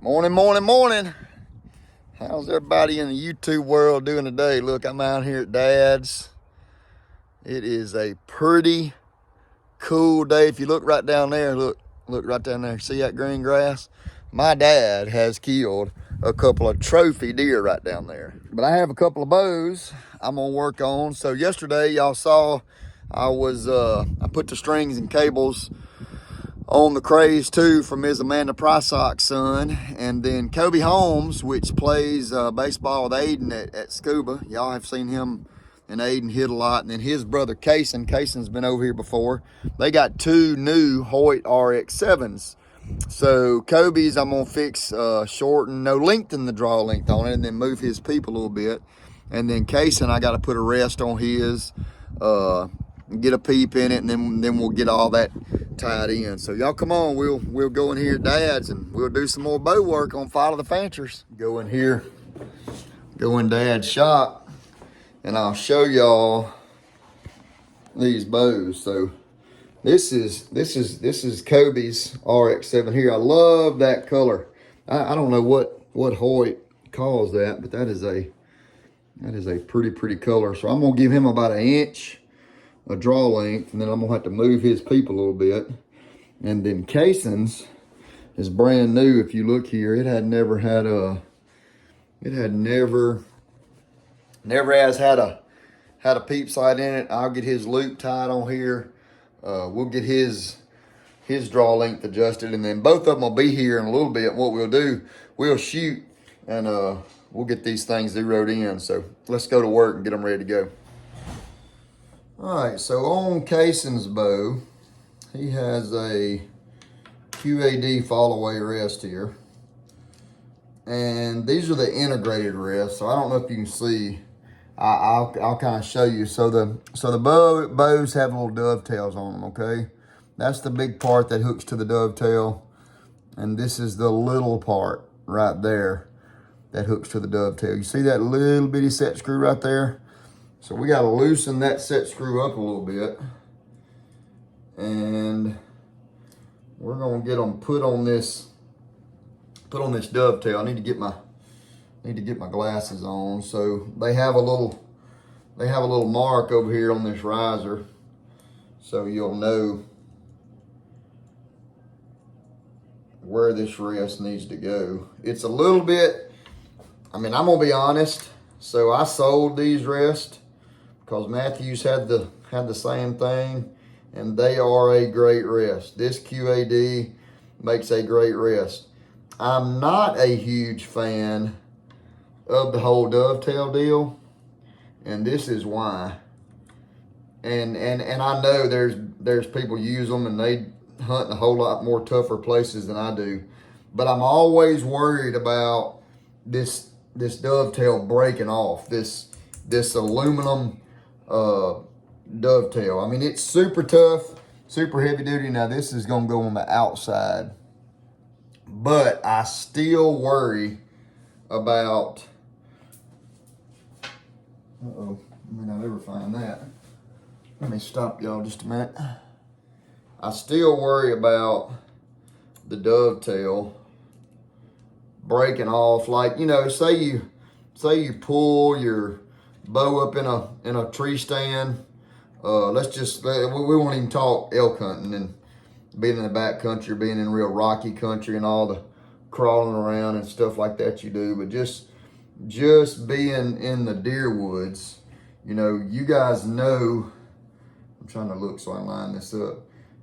Morning, morning, morning. How's everybody in the YouTube world doing today? Look, I'm out here at Dad's. It is a pretty cool day. If you look right down there, look right down there. See that green grass? My dad has killed a couple of trophy deer right down there. But I have a couple of bows I'm gonna work on. So yesterday, y'all saw I put the strings and cables on the Craze 2 from Ms. Amanda Prysock's son, and then Kobe Holmes, which plays baseball with Aiden at Scuba. Y'all have seen him and Aiden hit a lot. And then his brother Cason's been over here before. They got two new Hoyt RX-7s. So Kobe's I'm gonna fix shorten, no lengthen the draw length on it, and then move his peep a little bit. And then Cason, I got to put a rest on his, get a peep in it, and then we'll get all that tied in. So y'all come on, we'll go in here at Dad's and we'll do some more bow work on Follow the Fanchers. Go in here, go in Dad's shop, and I'll show y'all these bows. So this is Kobe's RX-7 here. I love that color. I don't know what Hoyt calls that, but that is a pretty color. So I'm gonna give him about 1 inch a draw length, and then I'm gonna have to move his peep a little bit. And then Cason's is brand new. If you look here, it had never has had a peep sight in it. I'll get his loop tied on here. We'll get his draw length adjusted, and then both of them will be here in a little bit. What we'll do, we'll shoot, and we'll get these things zeroed in. So let's go to work and get them ready to go. All right, so on Cason's bow, he has a QAD fall away rest here. And these are the integrated rests. So I don't know if you can see, I'll kind of show you. So the bows have little dovetails on them, okay? That's the big part that hooks to the dovetail. And this is the little part right there that hooks to the dovetail. You see that little bitty set screw right there? So we gotta loosen that set screw up a little bit. And we're gonna get them put on this dovetail. I need to get my glasses on. So they have a little mark over here on this riser, so you'll know where this rest needs to go. It's a little bit, I mean, I'm gonna be honest. So I sold these rests because Matthews had the same thing, and they are a great rest. This QAD makes a great rest. I'm not a huge fan of the whole dovetail deal, and this is why. And I know there's people use them and they hunt in a whole lot more tougher places than I do, but I'm always worried about this dovetail breaking off. This aluminum dovetail. I mean, it's super tough, super heavy duty. Now this is gonna go on the outside, but I still worry about, I may not ever find that. Let me stop y'all just a minute. I still worry about the dovetail breaking off. Like, you know, say you pull your bow up in a tree stand. We won't even talk elk hunting and being in the back country, being in real rocky country and all the crawling around and stuff like that you do, but just being in the deer woods, you know, you guys know, I'm trying to look so I line this up.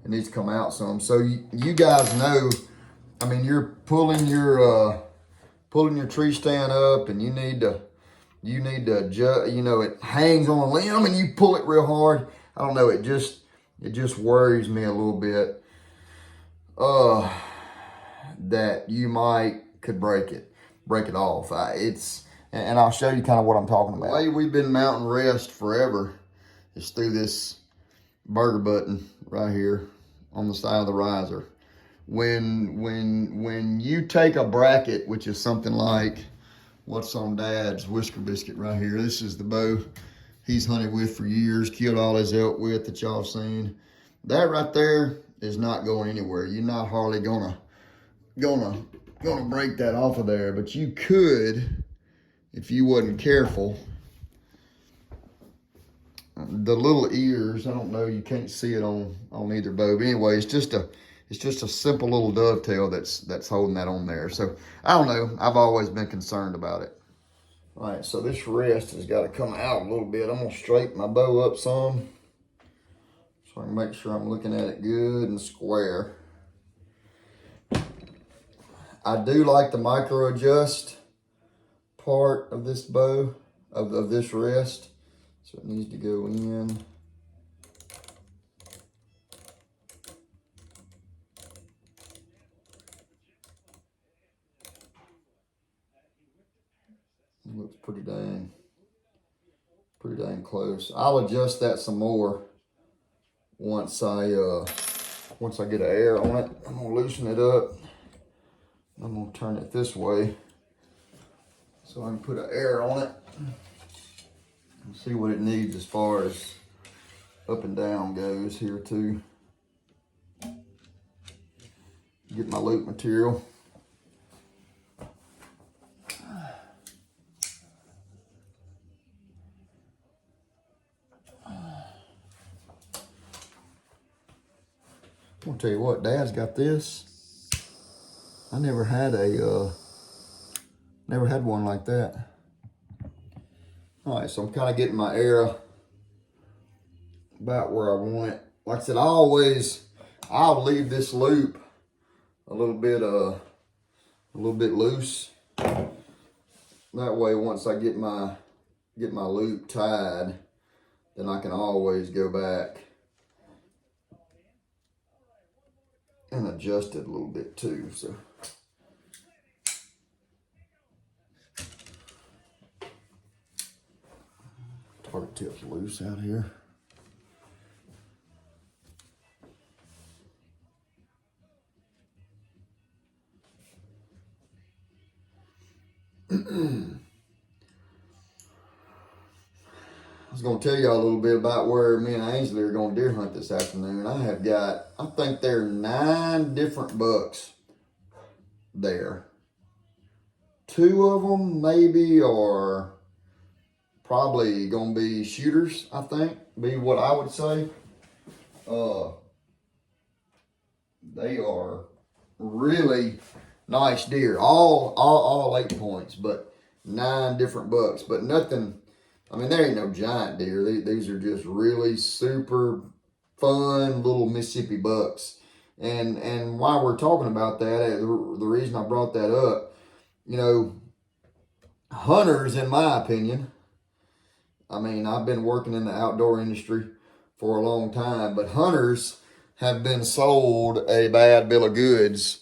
It needs to come out some. So you guys know, I mean, you're pulling your tree stand up, and you need to adjust, you know, it hangs on a limb and you pull it real hard. I don't know, it just worries me a little bit that you could break it off. And I'll show you kind of what I'm talking about. The way we've been mounting rest forever is through this burger button right here on the side of the riser. When you take a bracket, which is something like what's on Dad's whisker biscuit right here. This is the bow he's hunted with for years, killed all his elk with that y'all seen. That right there is not going anywhere. You're not hardly gonna gonna break that off of there, but you could, if you wasn't careful. The little ears, I don't know, you can't see it on either bow. But anyway, it's just a simple little dovetail that's holding that on there. So I don't know. I've always been concerned about it. All right, so this rest has got to come out a little bit. I'm gonna straighten my bow up some so I can make sure I'm looking at it good and square. I do like the micro adjust part of this bow, of this rest. So it needs to go in. It looks pretty dang close. I'll adjust that some more once I get an air on it. I'm gonna loosen it up. I'm gonna turn it this way so I can put an air on it and see what it needs as far as up and down goes here too. Get my loop material. I'm gonna tell you what, Dad's got this. I never had one like that. All right, so I'm kind of getting my air about where I want it. Like I said, I'll leave this loop a little bit loose. That way, once I get my loop tied, then I can always go back and adjust it a little bit too. So target tip's loose out here. I was going to tell y'all a little bit about where me and Ainsley are going to deer hunt this afternoon. I think there are 9 different bucks there. 2 of them maybe are probably going to be shooters, I think, be what I would say. They are really nice deer, all 8 points, but 9 different bucks, but nothing. I mean, there ain't no giant deer. These are just really super fun little Mississippi bucks. And while we're talking about that, the reason I brought that up, you know, hunters, in my opinion, I mean, I've been working in the outdoor industry for a long time, but hunters have been sold a bad bill of goods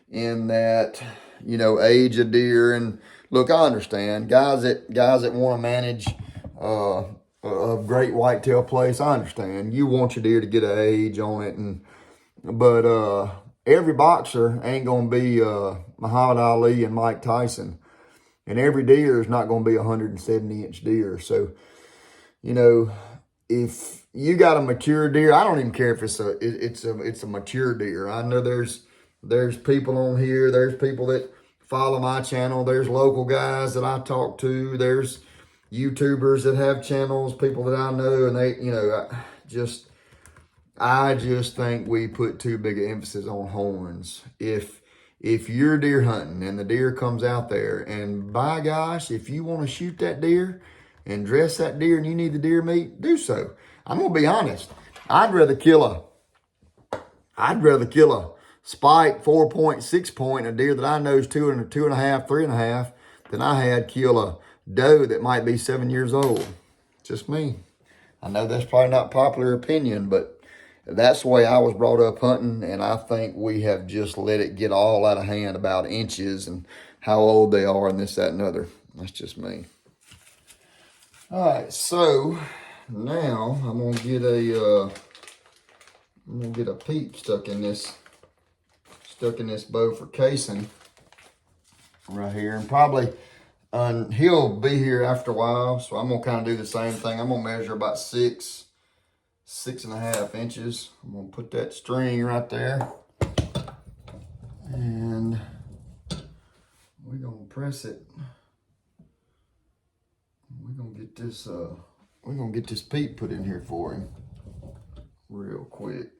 in that, you know, age of deer. And look, I understand guys that want to manage a great whitetail place. I understand you want your deer to get an age on it, but every boxer ain't gonna be Muhammad Ali and Mike Tyson, and every deer is not gonna be a 170-inch deer. So, you know, if you got a mature deer, I don't even care if it's a mature deer. I know there's people on here, there's people that follow my channel, there's local guys that I talk to, there's YouTubers that have channels, people that I know, and they, you know, I just think we put too big an emphasis on horns. If you're deer hunting and the deer comes out there, and by gosh, if you want to shoot that deer and dress that deer and you need the deer meat, do so. I'm gonna be honest. I'd rather kill a spike 4-point, 6-point, a deer that I know is 2.5, 3.5, than I had kill a doe that might be 7 years old. Just me. I know that's probably not popular opinion, but that's the way I was brought up hunting, and I think we have just let it get all out of hand about inches and how old they are and this, that, and other. That's just me. All right, so now I'm gonna get a peep stuck in this bow for casing right here, and probably he'll be here after a while, so I'm gonna kind of do the same thing. I'm gonna measure about 6.5 inches. I'm gonna put that string right there, and we're gonna press it. We're gonna get this peep put in here for him real quick.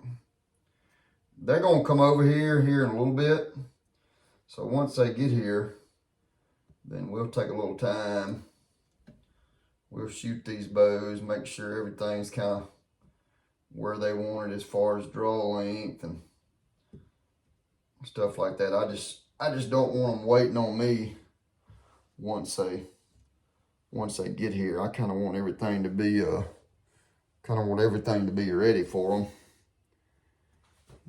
They're gonna come over here in a little bit. So once they get here, then we'll take a little time. We'll shoot these bows, make sure everything's kind of where they want it as far as draw length and stuff like that. I just don't want them waiting on me once they get here. I kind of want everything to be ready for them.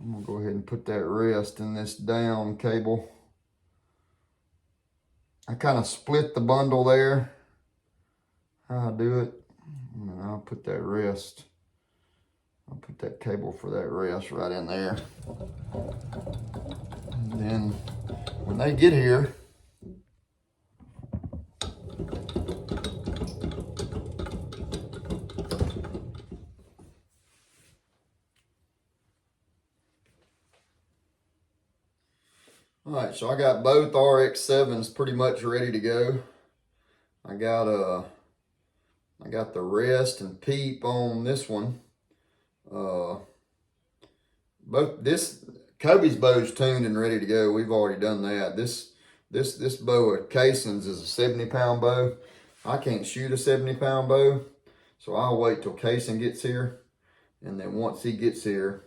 I'm gonna go ahead and put that rest in this down cable. I kind of split the bundle there. How I do it, and I'll put that rest. I'll put that cable for that rest right in there. And then when they get here, all right, so I got both RX-7s pretty much ready to go. I got the rest and peep on this one. Kobe's bow's tuned and ready to go. We've already done that. This bow of Cason's is a 70-pound bow. I can't shoot a 70-pound bow, so I'll wait till Cason gets here, and then once he gets here,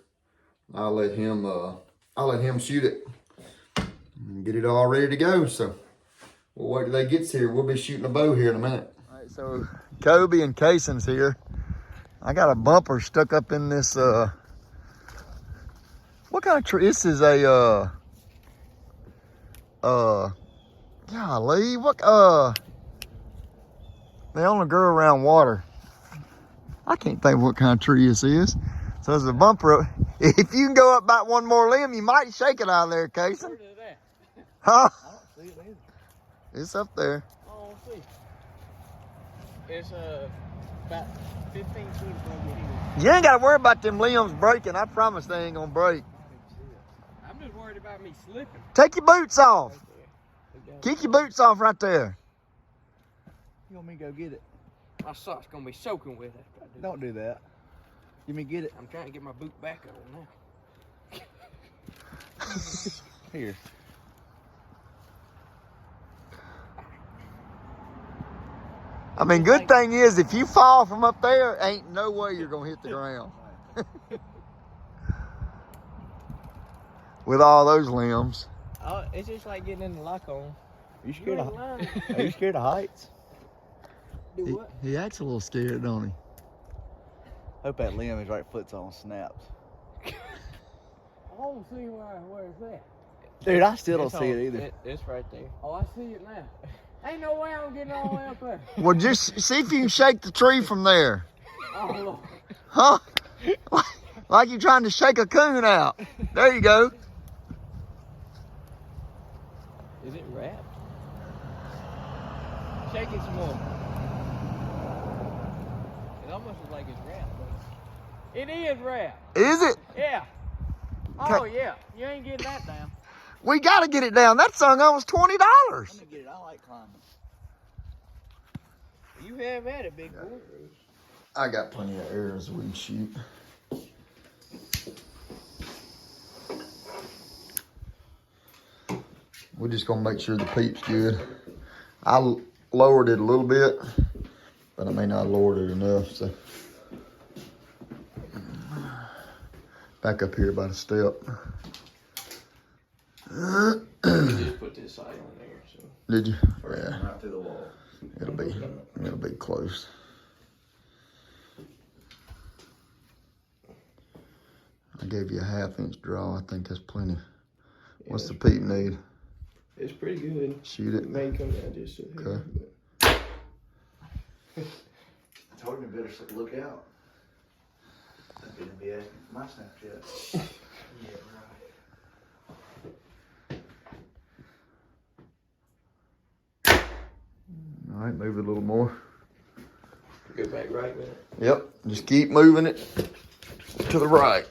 I'll let him shoot it and get it all ready to go. So we'll wait till they gets here. We'll be shooting a bow here in a minute. All right, so Kobe and Cason's here. I got a bumper stuck up in this, what kind of tree? This is a, golly, what, they only grow around water. I can't think what kind of tree this is. So there's a bumper. If you can go up about one more limb, you might shake it out of there, Cason. Where is that? Huh? I don't see it either. It's up there. I don't see. It's about 15 feet from here. You ain't got to worry about them limbs breaking. I promise they ain't going to break. I'm just worried about me slipping. Take your boots off. Right. Kick your boots off right there. You want me to go get it? My sock's gonna be soaking with it. Don't do that. Let me get it. I'm trying to get my boot back on now. Here. I mean, good thing is if you fall from up there, ain't no way you're going to hit the ground. With all those limbs. Oh, it's just like getting in the lock on. Are you scared of heights? Do what? He acts a little scared, don't he? Hope that limb his right foot's on snaps. I don't see where it's at. Dude, I still don't It's see on- it either. It's right there. Oh, I see it now. Ain't no way I'm getting all the way up there. Well, just see if you can shake the tree from there. Oh, Lord. Huh? Like you're trying to shake a coon out. There you go. Is it wrapped? Shake it some more. It almost looks like it's wrapped. But it is wrapped. Is it? Yeah. Oh, yeah. You ain't getting that down. We got to get it down. That sung almost $20. Let me get it. I like climbing. You have at it, big boy. I got plenty of arrows we can shoot. We're just gonna make sure the peep's good. I lowered it a little bit, but I may not have lowered it enough, so. Back up here by the step. You just put this side on there, so. Did you? Yeah. Right through the wall. It'll be close. I gave you a 1/2 inch draw. I think that's plenty. What's the peep need? It's pretty good. Shoot it. It may come down just a hair. Okay. I told him better look out. I'm gonna be asking for my Snapchat. Yeah, right. All right, move it a little more. Go back right with it. Yep, just keep moving it to the right.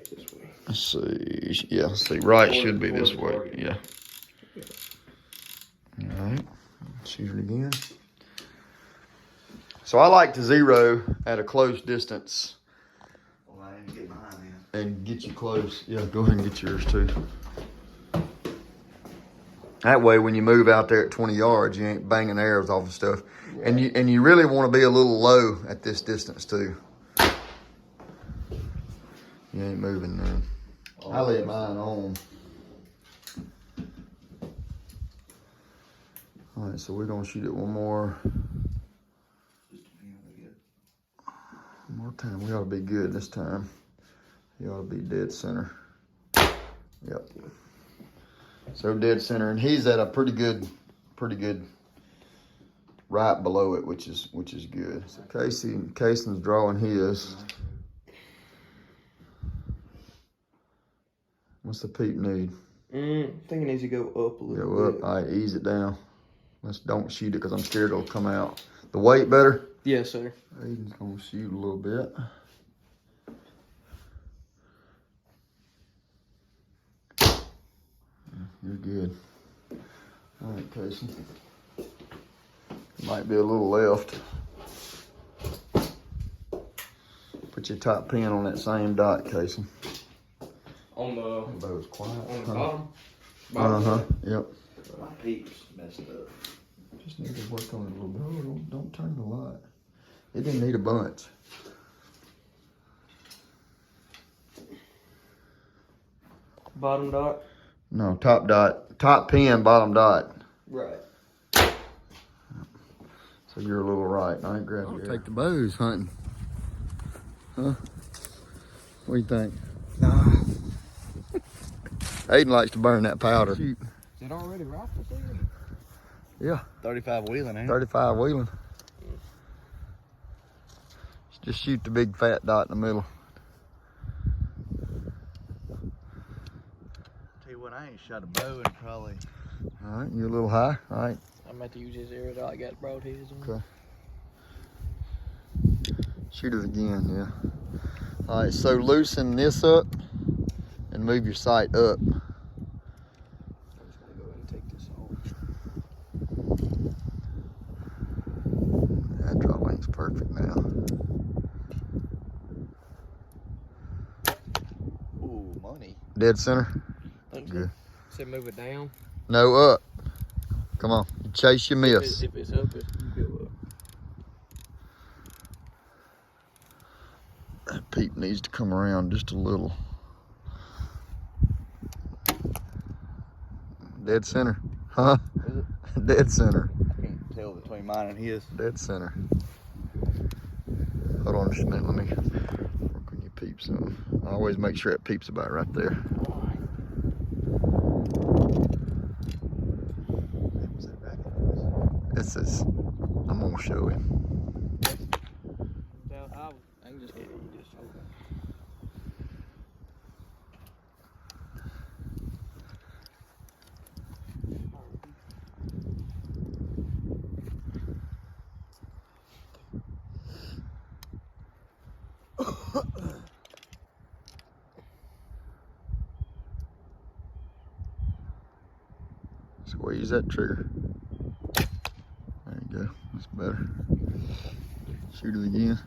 right this way. Let's see. Yeah, see, right should be this way. Yeah. All right. Shoot it again. So I like to zero at a close distance. Well, I didn't get mine in. And get you close. Yeah, go ahead and get yours too. That way, when you move out there at 20 yards, you ain't banging arrows off of stuff. Right. And you really want to be a little low at this distance too. You ain't moving none. I leave mine on. All right, so we're gonna shoot it one more time. We ought to be good this time. You ought to be dead center. Yep. So dead center, and he's at a pretty good right below it, which is good. So Cason's drawing his. What's the peep need? I think it needs to go up a little bit. Go up. All right, ease it down. Don't shoot it because I'm scared it'll come out. The weight better? Yes, sir. Aiden's gonna shoot a little bit. You're good. All right, Casey. Might be a little left. Put your top pin on that same dot, Casey. On the Everybody was quiet. on the bottom. Yep. My peep's messed up. Just need to work on it a little bit. Oh, don't turn the light. It didn't need a bunch. Bottom dot. No, top dot. Top pin, bottom dot. Right. So you're a little right. I ain't grabbing it. Take the bows hunting. Huh? What do you think? Nah. Aiden likes to burn that powder. Shoot. Is it already rifle season? Yeah. 35 wheeling, ain't it? 35 wheeling. Just shoot the big fat dot in the middle. Tell you what, I ain't shot a bow in probably. All right, you're a little high. All right. I'm about to use his arrow dot. I got broadheads on. Okay. Shoot it again, yeah. All right, so loosen this up and move your sight up. I'm just gonna go ahead and take this off. That draw length's perfect now. Ooh, money. Dead center? Good. Said move it down. No, up. Come on, you chase your miss. If it's up, it go up. That peep needs to come around just a little. Dead center, huh? Is it? Dead center. I can't tell between mine and his. Dead center. Hold on just a minute, let me work on your peeps. I always make sure that peep's about right there. This is, I'm gonna show him. I can just get it. You just hold it. Squeeze that trigger. There you go, that's better. Shoot it again.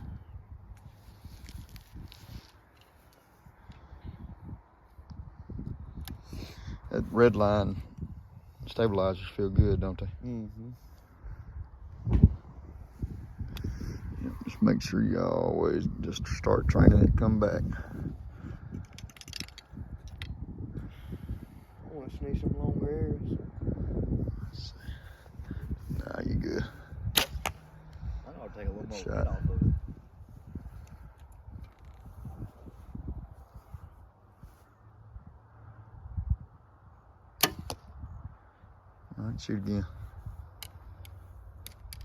That red line stabilizers feel good, don't they? Mm-hmm. Just make sure you always just start training it, come back. I want to sneak some longer arrows. Nah, you good. I ought to take a little more Shot. weight off of it. All right, shoot again.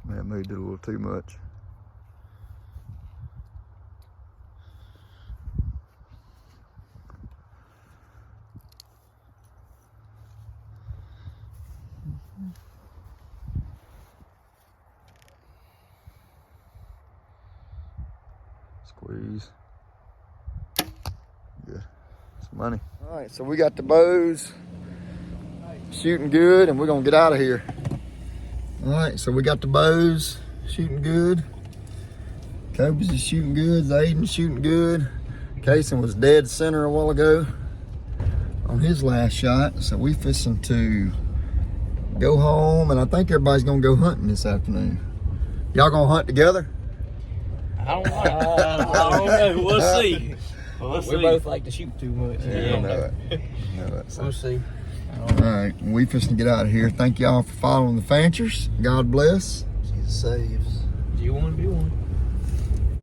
May have moved it a little too much. Squeeze. Good. Money. All right, so we got the bows shooting good, and we're gonna get out of here. All right, so we got the bows shooting good. Kobe's is shooting good. Zayden's shooting good. Kason was dead center a while ago on his last shot. So we fixing to go home, and I think everybody's gonna go hunting this afternoon. Y'all gonna hunt together? I don't know. We'll see. We both like to shoot too much. Yeah, I know it. We'll see. All right, we fixing to get out of here. Thank y'all for following the Fanchers. God bless. Jesus saves. Do you want to be one?